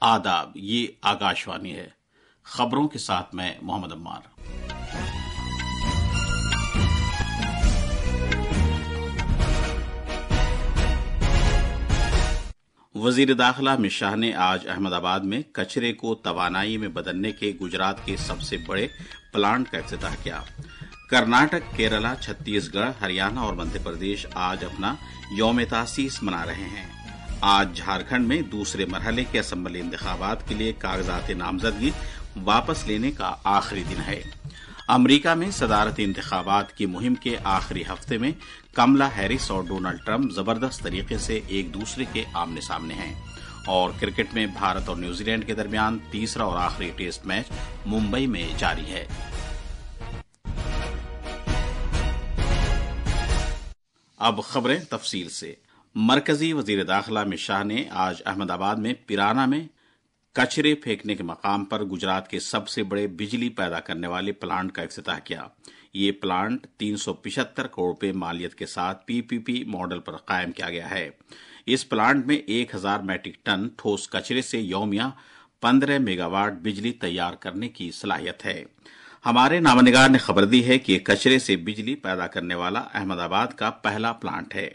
आदाब, ये आकाशवाणी है। खबरों के साथ मैं मोहम्मद अम्मार। वजीर दाखिला अमित शाह ने आज अहमदाबाद में कचरे को तवानाई में बदलने के गुजरात के सबसे बड़े प्लांट का इफ्तिताह किया। कर्नाटक, केरला, छत्तीसगढ़, हरियाणा और मध्य प्रदेश आज अपना यौम तासीस मना रहे हैं। आज झारखंड में दूसरे मरहले के असेंबली इंतखाबात के लिए कागजात नामजदगी वापस लेने का आखिरी दिन है। अमेरिका में सदारती इंतखाबात की मुहिम के आखिरी हफ्ते में कमला हैरिस और डोनाल्ड ट्रंप जबरदस्त तरीके से एक दूसरे के आमने सामने हैं। और क्रिकेट में भारत और न्यूजीलैंड के दरमियान तीसरा और आखिरी टेस्ट मैच मुंबई में जारी है। अब खबरें तफसील से। मरकजी वजीर दाखिला अमित शाह ने आज अहमदाबाद में पिराना में कचरे फेंकने के मकाम पर गुजरात के सबसे बड़े बिजली पैदा करने वाले प्लांट का इफ्तिताह किया। ये प्लांट 375 करोड़ रुपए मालियत के साथ पीपीपी मॉडल पर कायम किया गया है। इस प्लांट में 1000 मैट्रिक टन ठोस कचरे से यौमिया 15 मेगावाट बिजली तैयार करने की सलाहियत है। हमारे नामनिगार ने खबर दी है कि कचरे से बिजली पैदा करने वाला अहमदाबाद का पहला प्लांट है।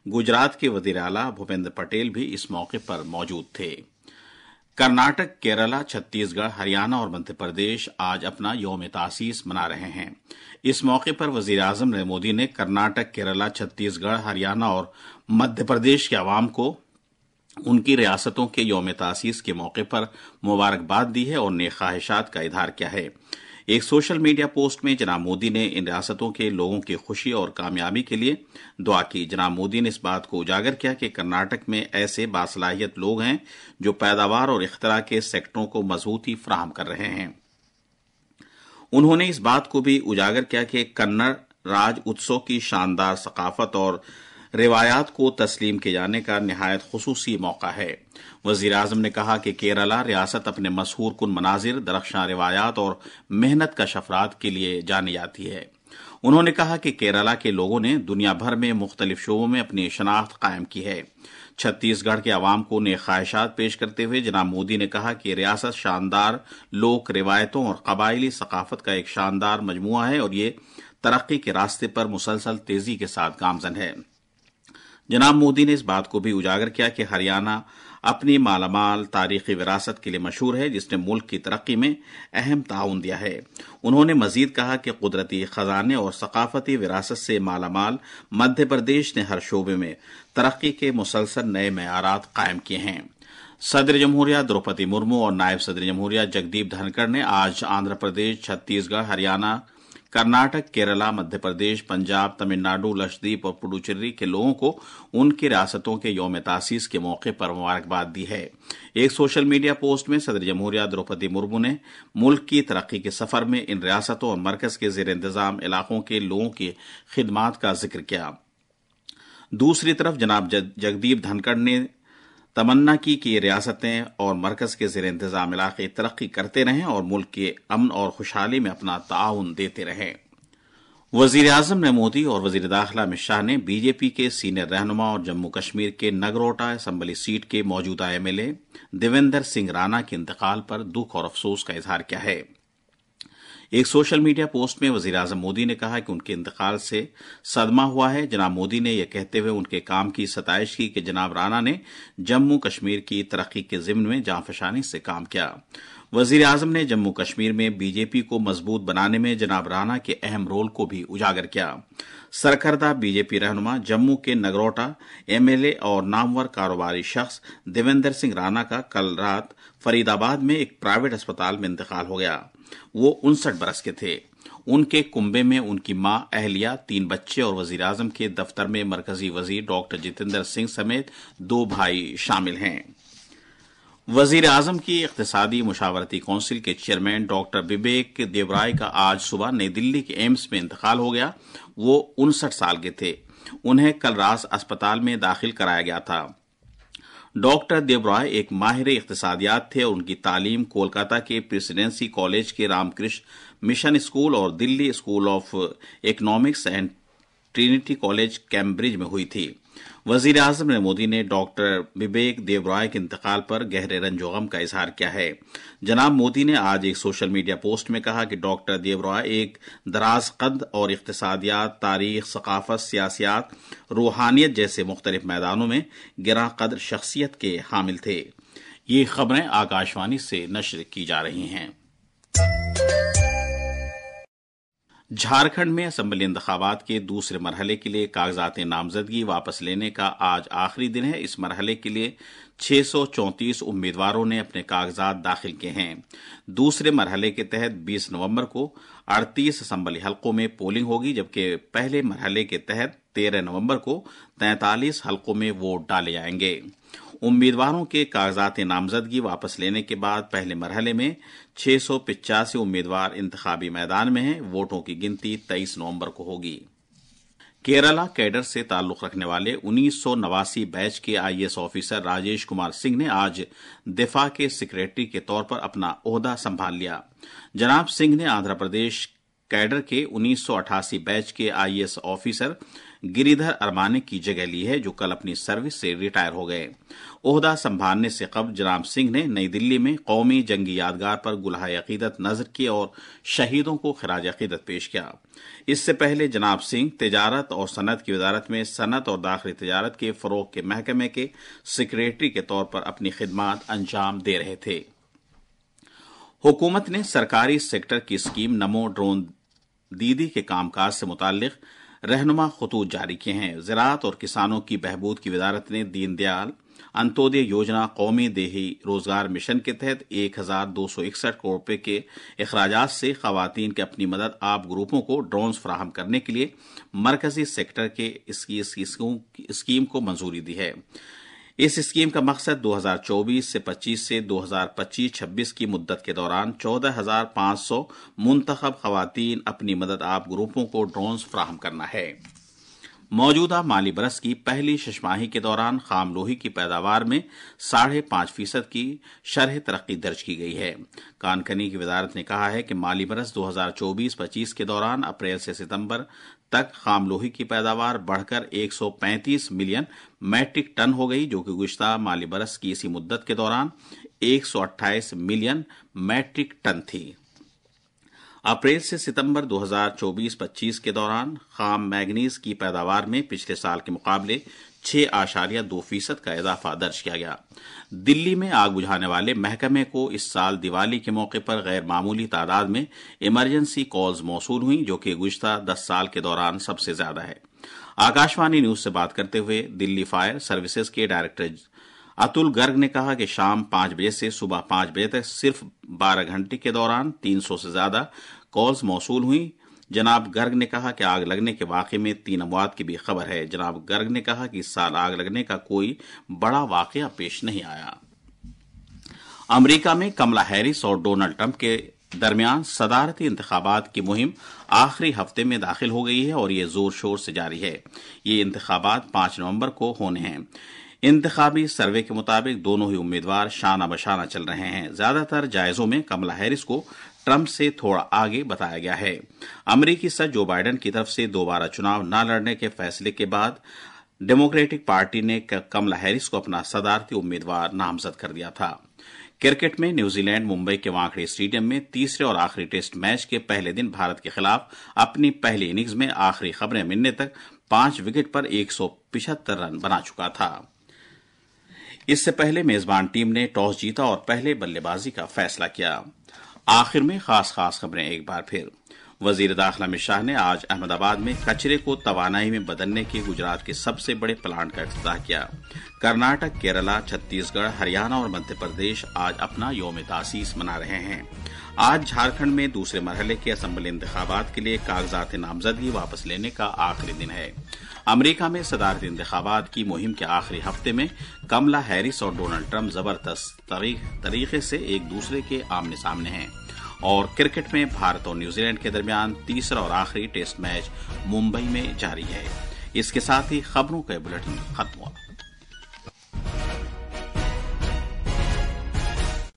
गुजरात के वजीर आला भूपेंद्र पटेल भी इस मौके पर मौजूद थे। कर्नाटक, केरला, छत्तीसगढ़, हरियाणा और मध्य प्रदेश आज अपना यौम तासीस मना रहे हैं। इस मौके पर वजीर आजम नरेंद्र मोदी ने कर्नाटक, केरला, छत्तीसगढ़, हरियाणा और मध्य प्रदेश के अवाम को उनकी रियासतों के यौम तासीस के मौके पर मुबारकबाद दी है और नेक ख्वाहिशात का इजहार किया है। एक सोशल मीडिया पोस्ट में जनाब मोदी ने इन रियासतों के लोगों की खुशी और कामयाबी के लिए दुआ की। जनाब मोदी ने इस बात को उजागर किया कि कर्नाटक में ऐसे बासलाहियत लोग हैं जो पैदावार और इख्तरा के सेक्टरों को मजबूती फराहम कर रहे हैं। उन्होंने इस बात को भी उजागर किया कि कन्नड़ राज उत्सव की शानदार सकाफत और रिवायात को तस्लीम किए जाने का निहायत खुसूसी मौका है। वजीर आजम ने कहा कि केरला रियासत अपने मशहूर कुन मनाजिर, दरख्शां रिवायात और मेहनत का शफरात के लिए जानी जाती है। उन्होंने कहा कि केरला के लोगों ने दुनिया भर में मुख्तलिफ शोबों में अपनी शनाख्त कायम की है। छत्तीसगढ़ के अवाम को नेक ख्वाहिशात पेश करते हुए जनाब मोदी ने कहा कि रियासत शानदार लोक रिवायतों और कबायली सकाफत का एक शानदार मजमुआ है और ये तरक्की के रास्ते पर मुसलसल तेजी के साथ गामजन है। जनाब मोदी ने इस बात को भी उजागर किया कि हरियाणा अपनी मालामाल तारीखी विरासत के लिए मशहूर है, जिसने मुल्क की तरक्की में अहम ताउन दिया है। उन्होंने मजीद कहा कि कुदरती खजाने और सकाफती विरासत से मालामाल मध्य प्रदेश ने हर शोबे में तरक्की के मुसलसल नए मेयारात कायम किए हैं। सदर जमहूरिया द्रौपदी मुर्मू और नायब सदर जमहूरिया जगदीप धनखड़ ने आज आंध्र प्रदेश, छत्तीसगढ़, हरियाणा, कर्नाटक, केरला, मध्य प्रदेश, पंजाब, तमिलनाडु, लक्षद्वीप और पुडुचेरी के लोगों को उनकी रियासतों के यौम तासीस के मौके पर मुबारकबाद दी है। एक सोशल मीडिया पोस्ट में सदर जमहूरिया द्रौपदी मुर्मू ने मुल्क की तरक्की के सफर में इन रियासतों और मरकज के जेर इंतजाम इलाकों के लोगों की खिदमात का जिक्र किया। दूसरी तरफ जनाब जगदीप धनखड़ ने तमन्ना की कि ये रियासतें और मरकज के जेर इंतजाम इलाके तरक्की करते रहें और मुल्क के अमन और खुशहाली में अपना ताउन देते रहें। वजीर आजम नरेंद्र मोदी और वजीर दाखिला अमित शाह ने बीजेपी के सीनियर रहनुमा और जम्मू कश्मीर के नगरोटा असेंबली सीट के मौजूदा एमएलए देवेंद्र सिंह राणा के इंतकाल पर दुख और अफसोस का इजहार किया है। एक सोशल मीडिया पोस्ट में वजीर आजम मोदी ने कहा कि उनके इंतकाल से सदमा हुआ है। जनाब मोदी ने यह कहते हुए उनके काम की सताइश की कि जनाब राणा ने जम्मू कश्मीर की तरक्की के जिम्न में जांफशानी से काम किया। वजीर आजम ने जम्मू कश्मीर में बीजेपी को मजबूत बनाने में जनाब राणा के अहम रोल को भी उजागर किया। सरकर्दा बीजेपी रहनुमा, जम्मू के नगरोटा एमएलए और नामवर कारोबारी शख्स देवेंद्र सिंह राणा का कल रात फरीदाबाद में एक प्राइवेट अस्पताल में इंतकाल हो गया। वो 59 बरस के थे। उनके कुंबे में उनकी मां अहलिया, 3 बच्चे और वजीर आजम के दफ्तर में मरकजी वजीर डॉक्टर जितेंद्र सिंह समेत 2 भाई शामिल हैं। वजीर आजम की इख्तिसादी मुशावरती काउंसिल के चेयरमैन डॉक्टर विवेक देवराय का आज सुबह नई दिल्ली के एम्स में इंतकाल हो गया। वो 59 साल के थे। उन्हें कल रात अस्पताल में दाखिल कराया गया था। डॉक्टर देवराय एक माहिर इख्तिसादियात थे और उनकी तालीम कोलकाता के प्रेसिडेंसी कॉलेज के रामकृष्ण मिशन स्कूल और Delhi school of economics and Trinity college Cambridge में हुई थी। वजीर आजम नरेंद्र मोदी ने डॉक्टर विवेक देबरॉय के इंतकाल पर गहरे रंजो गम का इजहार किया है। जनाब मोदी ने आज एक सोशल मीडिया पोस्ट में कहा कि डॉक्टर देबरॉय एक दराज कद और इक्तिसादियात, तारीख, सकाफत, सियासियात, रूहानियत जैसे मुख्तलिफ मैदानों में गिरा कदर शख्सियत के हामिल थे। ये खबरें आकाशवाणी से नश्र की जा रही हैं। झारखंड में असेंबली इंतखाबात के दूसरे मरहले के लिए कागजात नामजदगी वापस लेने का आज आखिरी दिन है। इस मरहले के लिए 634 उम्मीदवारों ने अपने कागजात दाखिल किए हैं। दूसरे मरहले के तहत 20 नवंबर को 38 असेंबली हलकों में पोलिंग होगी, जबकि पहले मरहले के तहत 13 नवंबर को 43 हलकों में वोट डाले जाएंगे। उम्मीदवारों के कागजात नामजदगी वापस लेने के बाद पहले मरहले में 685 उम्मीदवार इंतखाबी मैदान में हैं। वोटों की गिनती 23 नवंबर को होगी। केरला कैडर से ताल्लुक रखने वाले 1989 बैच के आईएएस ऑफिसर राजेश कुमार सिंह ने आज दिफा के सेक्रेटरी के तौर पर अपना ओहदा संभाल लिया। जनाब सिंह ने आंध्र प्रदेश कैडर के 1988 बैच के आईएएस ऑफिसर गिरिधर अरमाने की जगह ली है, जो कल अपनी सर्विस से रिटायर हो गए। ओहदा संभालने से कबल जनाब सिंह ने नई दिल्ली में कौमी जंगी यादगार पर गुलहाए अकीदत नजर की और शहीदों को खिराज अकीदत पेश किया। इससे पहले जनाब सिंह तिजारत और सनत की वजारत में सनत और दाखिली तिजारत के फरोग के महकमे के सेक्रेटरी के तौर पर अपनी खिदमात अंजाम दे रहे थे। हुकूमत ने सरकारी सेक्टर की स्कीम नमो ड्रोन दीदी के कामकाज से मुताल्लिक रहनुमा खतूत जारी किए हैं। ज़राअत और किसानों की बहबूद की वजारत ने दीनदयाल अंत्योदय योजना कौमी देही रोजगार मिशन के तहत 1261 करोड़ रुपए के अखराजात से खवातीन के अपनी मदद आप ग्रुपों को ड्रोन्स फराहम करने के लिए मरकजी सेक्टर के स्कीम को मंजूरी दी है। इस स्कीम का मकसद 2024 से 25 से 2025-26 की मुद्दत के दौरान 14,500 मुंतखब खवातीन अपनी मदद आप ग्रुपों को ड्रोन्स फराहम करना है। मौजूदा माली बरस की पहली छमाही के दौरान खाम लोही की पैदावार में 5.5% की शरह तरक्की दर्ज की गई है। कानकनी की वजारत ने कहा है कि माली बरस 2024-25 के दौरान अप्रैल से सितंबर तक खाम लोही की पैदावार बढ़कर 135 मिलियन मैट्रिक टन हो गई, जो कि गुज़िश्ता माली बरस की इसी मुद्दत के दौरान 128 मिलियन मैट्रिक टन थी। अप्रैल से सितंबर 2024-25 के दौरान खाम मैग्नीज की पैदावार में पिछले साल के मुकाबले 6.2% का इजाफा दर्ज किया गया। दिल्ली में आग बुझाने वाले महकमे को इस साल दिवाली के मौके पर गैर मामूली तादाद में इमरजेंसी कॉल्स मौसूल हुई, जो कि गुज़िश्ता 10 साल के दौरान सबसे ज्यादा है। आकाशवाणी न्यूज से बात करते हुए दिल्ली फायर सर्विसेज के डायरेक्टर अतुल गर्ग ने कहा कि शाम 5 बजे से सुबह 5 बजे तक सिर्फ 12 घंटे के दौरान 300 से ज्यादा कॉल्स मौसूल हुई। जनाब गर्ग ने कहा कि आग लगने के वाकये में 3 अमवात की भी खबर है। जनाब गर्ग ने कहा कि इस साल आग लगने का कोई बड़ा वाकया पेश नहीं आया। अमरीका में कमला हैरिस और डोनाल्ड ट्रंप के दरमियान सदारती इंतखाबात की मुहिम आखिरी हफ्ते में दाखिल हो गई है और ये जोर शोर से जारी है। ये इंतखाबात 5 नवंबर को होने हैं। इंतखाबी सर्वे के मुताबिक दोनों ही उम्मीदवार शाना बशाना चल रहे हैं। ज्यादातर जायजों में कमला हैरिस को ट्रंप से थोड़ा आगे बताया गया है। अमरीकी सदर जो बाइडेन की तरफ से दोबारा चुनाव न लड़ने के फैसले के बाद डेमोक्रेटिक पार्टी ने कमला हैरिस को अपना सदारती उम्मीदवार नामजद कर दिया था। क्रिकेट में न्यूजीलैंड मुंबई के वानखेड़े स्टेडियम में तीसरे और आखिरी टेस्ट मैच के पहले दिन भारत के खिलाफ अपनी पहली इनिंग्स में आखिरी खबरें मिलने तक 5 विकेट पर 175 रन बना चुका था। इससे पहले मेजबान टीम ने टॉस जीता और पहले बल्लेबाजी का फैसला किया। आखिर में खास खबरें एक बार फिर। वजीर दाखिला अमित शाह ने आज अहमदाबाद में कचरे को तवानाई में बदलने के गुजरात के सबसे बड़े प्लांट का इफ्तिताह किया। कर्नाटक, केरला, छत्तीसगढ़, हरियाणा और मध्य प्रदेश आज अपना यौम तासीस मना रहे हैं। आज झारखंड में दूसरे मरहले के असेंबली इंतखाबात के लिए कागजात नामजदगी वापस लेने का आखिरी दिन है। अमेरिका में सदारती इंतखाबात की मुहिम के आखिरी हफ्ते में कमला हैरिस और डोनाल्ड ट्रंप जबरदस्त तरीके से एक दूसरे के आमने सामने हैं। और क्रिकेट में भारत और न्यूजीलैंड के दरमियान तीसरा और आखिरी टेस्ट मैच मुंबई में जारी है। इसके साथ ही खबरों का बुलेटिन खत्म हुआ।